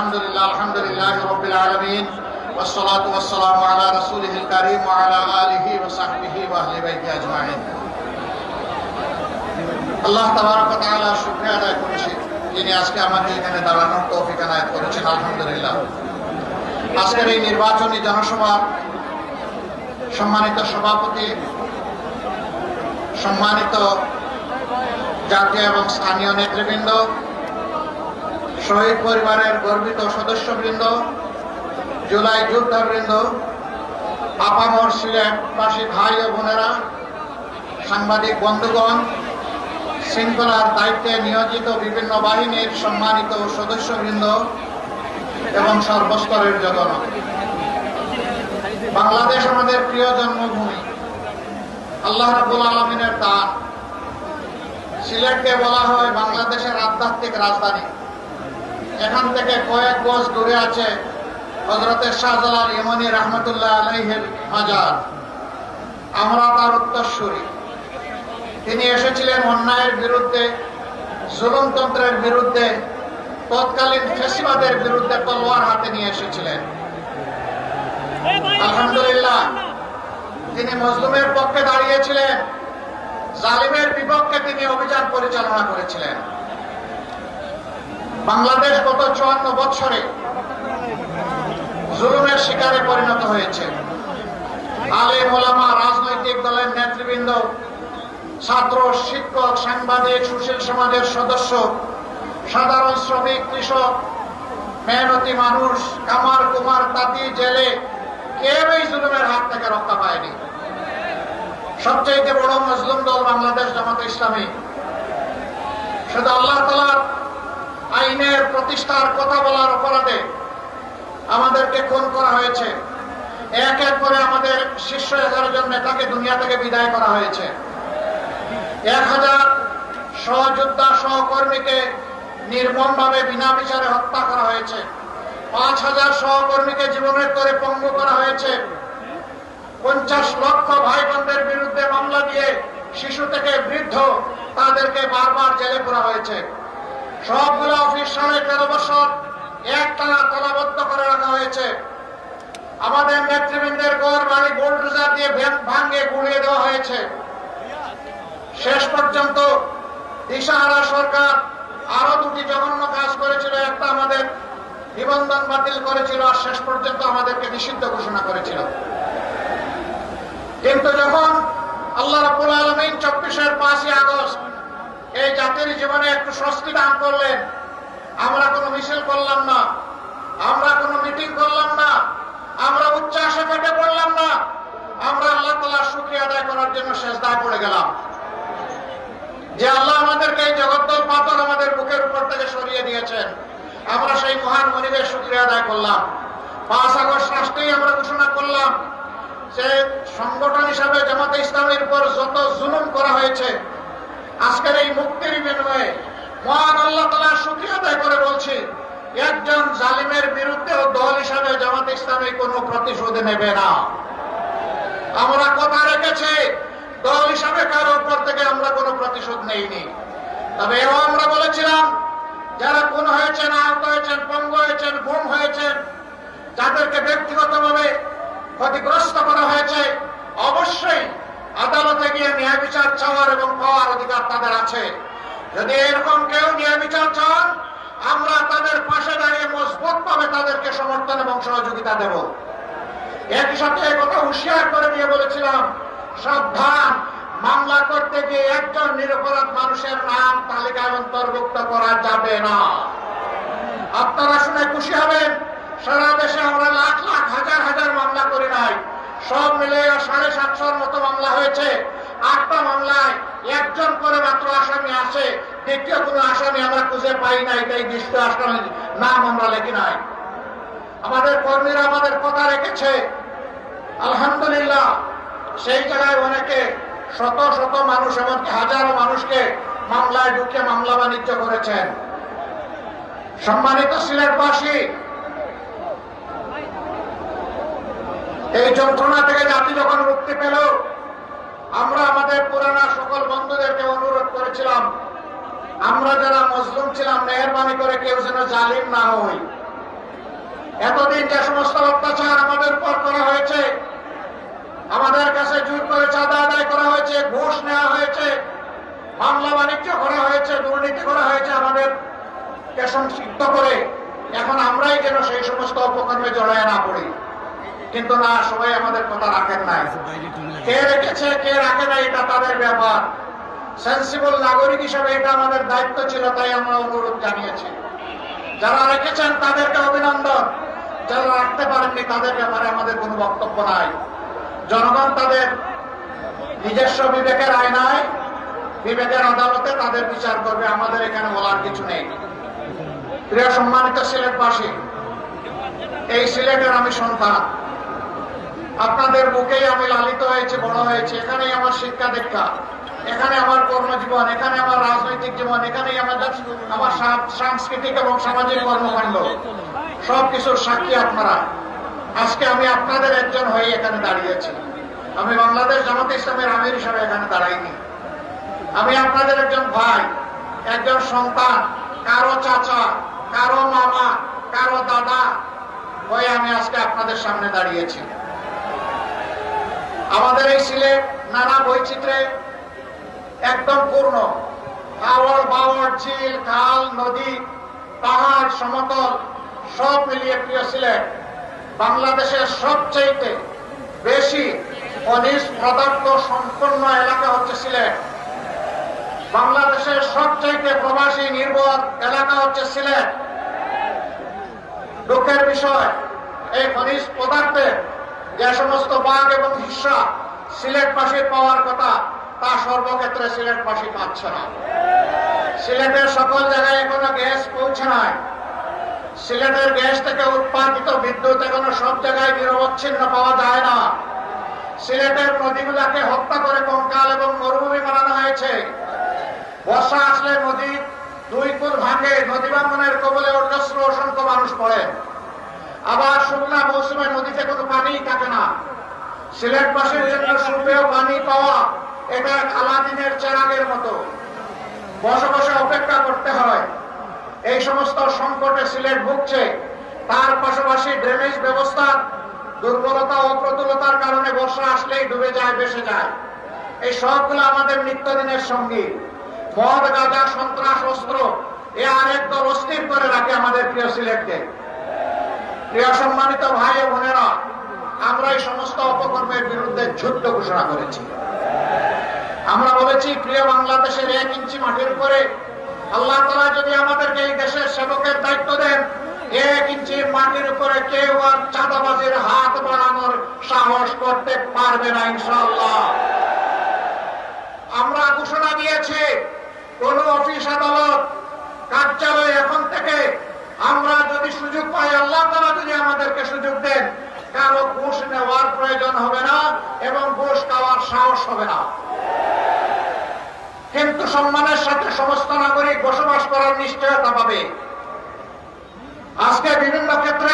আলহামদুলিল্লাহ রাব্বিল আলামিন والصلاة والسلام على رسوله الكريم وعلى آله وصحبه وأهل بيته أجمعين আল্লাহ তাবারক ওয়া তাআলা শুকরিয়া আদায় করছি যিনি আজকে আমাকে এখানে দাঁড়ানোর তৌফিক এনায়েত করেছেন। আলহামদুলিল্লাহ। আজকের এই নির্বাচনী জনসভা সম্মানিত সভাপতি, সম্মানিত জাতীয় এবং স্থানীয় নেতৃবৃন্দ, শহীদ পরিবারের গর্বিত সদস্যবৃন্দ, জুলাই যোদ্ধাবৃন্দ, আপামর সিলেটবাসী ভাই ও বোনেরা, সাংবাদিক বন্ধুগণ, শৃঙ্খলার দায়িত্বে নিয়োজিত বিভিন্ন বাহিনীর সম্মানিত সদস্যবৃন্দ এবং সর্বস্তরের জনগণ, বাংলাদেশ আমাদের প্রিয় জন্মভূমি, আল্লাহ রাব্বুল আলামিনের দান। সিলেটকে বলা হয় বাংলাদেশের আধ্যাত্মিক রাজধানী। এখান থেকে কয়েক গজ দূরে আছে হযরত শাহজালাল ইমানি রাহমাতুল্লাহ আলাইহির মাজার। আমরা তার উত্তরসূরি। তিনি এসেছিলেন অন্যায়ের বিরুদ্ধে, জুলুমতন্ত্রের বিরুদ্ধে, তৎকালীন ফ্যাসিবাদের বিরুদ্ধে তলোয়ার হাতে নিয়ে এসেছিলেন। আলহামদুলিল্লাহ, তিনি মজলুমের পক্ষে দাঁড়িয়েছিলেন, জালিমের বিপক্ষে তিনি অভিযান পরিচালনা করেছিলেন। বাংলাদেশ গত 54 বছরে জুলুমের শিকারে পরিণত হয়েছে। আলেম ওলামা, রাজনৈতিক দলের নেতৃবৃন্দ, ছাত্র, শিক্ষক, সাংবাদিক, সুশীল সমাজের সদস্য, সাধারণ শ্রমিক, কৃষক, মেহনতি মানুষ, কামার কুমার, তাঁতি, জেলে, কেউ এই জুলুমের হাত থেকে রক্ষা পায়নি। সবচেয়ে বড় মজলুম দল বাংলাদেশ জামাত ইসলামী। শুধু আল্লাহ তাআলার আইনের প্রতিষ্ঠার কথা বলার অপরাধে আমাদেরকে খুন করা হয়েছে। এক এক করে আমাদের শীর্ষ 11 জন নেতাকে দুনিয়া থেকে বিদায় করা হয়েছে। 1000 সহযোদ্ধা সহকর্মীকে নির্মমভাবে বিনা বিচারে হত্যা করা হয়েছে। 5000 সহকর্মীকে জীবনের করে পঙ্গু করা হয়েছে। 50 লক্ষ ভাই বোনদের বিরুদ্ধে মামলা দিয়ে শিশু থেকে বৃদ্ধ তাদেরকে বারবার জেলে পোরা হয়েছে। সবগুলো অফিস 13.5 বছর একটানা তালাবদ্ধ করে রাখা হয়েছে। আমাদের নেতৃবৃন্দের ঘর বাড়ি বুলডোজার দিয়ে ভাঙিয়ে গুঁড়িয়ে দেওয়া হয়েছে। শেষ পর্যন্ত দিশাহারা সরকার আরো 2টি জঘন্য কাজ করেছিল। একটা আমাদের নিবন্ধন বাতিল করেছিল, আর শেষ পর্যন্ত আমাদেরকে নিষিদ্ধ ঘোষণা করেছিল। কিন্তু যখন আল্লাহ রাব্বুল আলামিন 24-এর 5ই আগস্ট এই জাতির জীবনে একটু স্বস্তি দান করলেন, আমরা কোনো মিছিল করলাম না, আমরা কোনো মিটিং করলাম না, আমরা উচ্ছ্বাসে ফেটে পড়লাম না, আমরা আল্লাহ তাআলার শুকরিয়া আদায় করার জন্য সেজদায় পড়ে গেলাম যে আল্লাহ আমাদেরকে এই জগদ্দল পাথর আমাদের বুকের উপর থেকে সরিয়ে দিয়েছেন। আমরা সেই মহান মনিবের শুকরিয়া আদায় করলাম। 5 আগস্ট রাষ্ট্রেই আমরা ঘোষণা করলাম যে সংগঠন হিসাবে জামাতে ইসলামীর উপর যত জুলুম করা হয়েছে, আজকের এই মুক্তির বিনিময়ে মহান আল্লাহ তাআলার শুকরিয়া আদায় করে বলছি, একজন জালিমের বিরুদ্ধেও দল হিসাবে জামাতে ইসলামী কোনো প্রতিশোধ নেবে না। আমরা কথা রেখেছি, দল হিসাবে কারো উপর থেকে আমরা কোনো প্রতিশোধ নেইনি। তবে এও আমরা বলেছিলাম, যারা খুন হয়েছেন, আহত হয়েছেন, পঙ্গু হয়েছেন, গুম হয়েছেন, যাদেরকে ব্যক্তিগতভাবে ক্ষতিগ্রস্ত করা হয়েছে, অবশ্যই আদালতে গিয়ে ন্যায় বিচার চাওয়ার এবং পাওয়ার অধিকার তাদের আছে। যদি এরকম কেউ ন্যায় বিচার চান, আমরা তাদের পাশে দাঁড়িয়ে মজবুতভাবে তাদেরকে সমর্থন এবং সহযোগিতা দেব। একই সাথে কথা হুঁশিয়ার করে দিয়ে বলেছিলাম, সাবধান, মামলা করতে গিয়ে একজন নিরপরাধ মানুষের নাম তালিকায় অন্তর্ভুক্ত করা যাবে না। আপনারা শুনে খুশি হবেন, সারা দেশে আমরা লাখ লাখ হাজার হাজার মামলা করি নাই, সব মিলে 750-র মতো মামলা হয়েছে। 8টা মামলায় একজন করে মাত্র আসামি আছে, দ্বিতীয় কোনো আসামি আমরা খুঁজে পাই নাই, তাই দৃষ্ট আসামির নাম আমরা লেখি নাই। আমাদের কর্মীরা আমাদের কথা রেখেছে, আলহামদুলিল্লাহ। সেই জায়গায় অনেকে শত শত মানুষ, এমনকি হাজারো মানুষকে মামলায় ঢুকে মামলা বাণিজ্য করেছেন। সম্মানিত সিলেটবাসী, এই যন্ত্রণা থেকে জাতি যখন মুক্তি পেল, আমরা আমাদের পুরানা সকল বন্ধুদেরকে অনুরোধ করেছিলাম, আমরা যারা মজলুম ছিলাম, মেহেরবানি করে কেউ যেন জালিম না হই। এতদিন যে সমস্ত অত্যাচার আমাদের উপর করা হয়েছে, আমাদের কাছে জোর করে চাঁদা আদায় করা হয়েছে, ঘুষ নেওয়া হয়েছে, মামলা বাণিজ্য করা হয়েছে, দুর্নীতি করা হয়েছে, আমাদেরকে সংক্ষিপ্ত করে এখন আমরাই যেন সেই সমস্ত অপকর্মে জড়ায় না পড়ি। কিন্তু না, সবাই আমাদের কথা রাখেন নাই। কে রেখেছে কে রাখে না এটা তাদের ব্যাপার। সেন্সিবল নাগরিক হিসেবে এটা আমাদের দায়িত্ব ছিল, তাই আমরা অনুরোধ জানিয়েছি। যারা রেখেছেন তাদেরকে অভিনন্দন, যারা রাখতে পারেননি তাদের ব্যাপারে আমাদের কোনো বক্তব্য নাই। জনগণ তাদের নিজস্ব বিবেকের আয়নায়, বিবেকের আদালতে তাদের বিচার করবে, আমাদের এখানে বলার কিছু নেই। প্রিয় সম্মানিত সিলেটবাসী, এই সিলেটের আমি সন্তান, আপনাদের বুকেই আমি লালিত হয়েছি, বড় হয়েছি। এখানেই আমার শিক্ষা দীক্ষা, এখানে আমার কর্মজীবন, এখানে আমার রাজনৈতিক জীবন, এখানেই আমার সাংস্কৃতিক এবং সামাজিক কর্মকাণ্ড, সবকিছুর সাক্ষী আপনারা। আজকে আমি আপনাদের একজন হয়ে এখানে দাঁড়িয়েছি। আমি বাংলাদেশ জামাতে ইসলামের আমির হিসাবে এখানে দাঁড়াইনি। আমি আপনাদের একজন ভাই, একজন সন্তান, কারো চাচা, কারো মামা, কারো দাদা হয়ে আমি আজকে আপনাদের সামনে দাঁড়িয়েছি। আমাদের এই সিলেট নানা বৈচিত্র্যে একদম পূর্ণ। আওয়াল বাওয়ার, ঝিল, খাল, নদী, পাহাড়, সমতল সব মিলিয়ে প্রিয় সিলেট বাংলাদেশের সবচেয়ে বেশি খনিজ পদার্থ সম্পন্ন এলাকা হচ্ছে সিলেট। বাংলাদেশের সবচেয়ে প্রবাসী নির্ভর এলাকা হচ্ছে সিলেট। দুঃখের বিষয়, এই খনিজ পদার্থের যে সমস্ত ভাগ এবং হিস্সা সিলেটবাসীর পাওয়ার কথা, তা সর্বক্ষেত্রে সিলেটবাসী পাচ্ছে না। সিলেটের সকল জায়গায় এখনো গ্যাস পৌঁছে নাই। সিলেটের গ্যাস থেকে উৎপাদিত বিদ্যুৎ এখনো সব জায়গায় নিরবচ্ছিন্ন পাওয়া যায় না। সিলেটের নদীগুলাকে হত্যা করে কঙ্কাল এবং মরুভূমি বানানো হয়েছে। বর্ষা আসলে নদী দুই কুল ভাঙে, নদী ভাঙনের কবলে অজস্র অসংখ্য মানুষ পড়ে। আবার শুকনা মৌসুমে নদীতে কোনো পানি থাকে না। সিলেটবাসীর জন্য সুপেয় পানি পাওয়া এটা আলাদিনের চেরাগের মতো, বসে বসে অপেক্ষা করতে হয়। এই সমস্ত সংকটে সিলেট ভুগছে। তার পাশাপাশি ড্রেনেজ ব্যবস্থার দুর্বলতা ও প্রতুলতার কারণে বর্ষা আসলেই ডুবে যায়, ভেসে যায়। এই সবগুলো আমাদের নিত্যদিনের সঙ্গী। মদ, গাঁজা, সন্ত্রাস, অস্ত্র এ আরেক দল অস্থির করে রাখে আমাদের প্রিয় সিলেটকে। প্রিয় সম্মানিত ভাই ও বোনেরা, আমরা এই সমস্ত অপকর্মের বিরুদ্ধে যুদ্ধ ঘোষণা করেছি। আমরা বলেছি, প্রিয় বাংলাদেশের 1 ইঞ্চি মাটির উপরে আল্লাহ তাআলা যদি আমাদেরকে এই দেশের সেবকের দায়িত্ব দেন, 1 ইঞ্চি মাটির উপরে কেউ আর চাঁদাবাজির হাত বাড়ানোর সাহস করতে পারবে না ইনশাআল্লাহ। আমরা ঘোষণা দিয়েছি, কোন অফিস, আদালত, কার্যালয় এখন থেকে আমরা যদি সুযোগ পাই, আল্লাহ তাআলা যদি আমাদেরকে সুযোগ দেন, কারো ঘুষ নেওয়ার প্রয়োজন হবে না এবং ঘুষ খাওয়ার সাহস হবে না। কিন্তু সম্মানের সাথে সমস্ত নাগরিক বসবাস করার নিশ্চয়তা পাবে। আজকে বিভিন্ন ক্ষেত্রে